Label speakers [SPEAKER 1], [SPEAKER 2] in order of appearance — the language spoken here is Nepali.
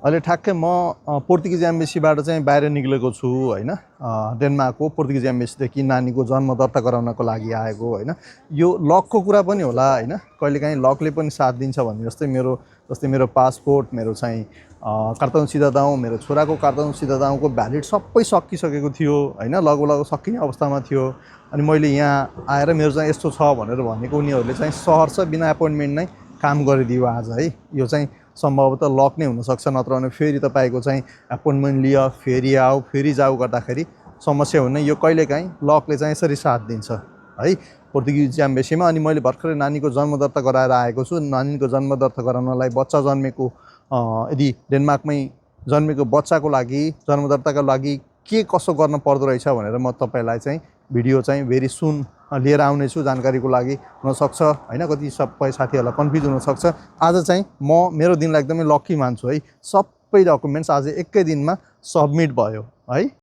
[SPEAKER 1] अहिले ठ्याक्कै म पोर्तुगिज एम्बेसीबाट चाहिँ बाहिर निक्लेको छु हैन। डेनमार्कको पोर्तुगिज एम्बेसीदेखि नानीको जन्म दर्ता गराउनको लागि आएको हैन। यो लकको कुरा पनि होला हैन, कहिलेकाहीँ लकले पनि साथ दिन्छ भने जस्तै मेरो पासपोर्ट, मेरो चाहिँ कार्तन सिधादाउँ, मेरो छोराको कार्तन सिधादाउँको भ्यालिड सबै सकिसकेको थियो हैन, लगभग सकिने अवस्थामा थियो। अनि मैले यहाँ आएर मेरो चाहिँ यस्तो छ भनेर भनेको उनीहरूले चाहिँ सहर्ष बिना एपोइन्टमेन्ट नै काम गरिदियो आज है। यो चाहिँ सम्भवतः लक नै हुनसक्छ, नत्र भने फेरि तपाईँको चाहिँ एपोइन्टमेन्ट लियो, फेरि आऊ फेरि जाऊ गर्दाखेरि समस्या हुने। यो कहिलेकाहीँ लकले चाहिँ यसरी साथ दिन्छ है पोर्तुगिज एम्बेसीमा। अनि मैले भर्खरै नानीको जन्म दर्ता गराएर आएको छु। नानीको जन्म दर्ता गराउनलाई बच्चा जन्मेको यदि डेनमार्कमै जन्मेको बच्चाको लागि जन्म दर्ताको लागि के कसो गर्न पर्दो रहेछ भनेर म तपाईँलाई चाहिँ भिडियो चाहिँ भेरी सुन लिएर आउनेछु जानकारीको लागि। हुनसक्छ हैन, कति सबै साथीहरूलाई कन्फ्युज हुनसक्छ। आज चाहिँ मेरो दिनलाई एकदमै लकी मान्छु है। सबै डकुमेन्ट्स आज एकै दिनमा सबमिट भयो है।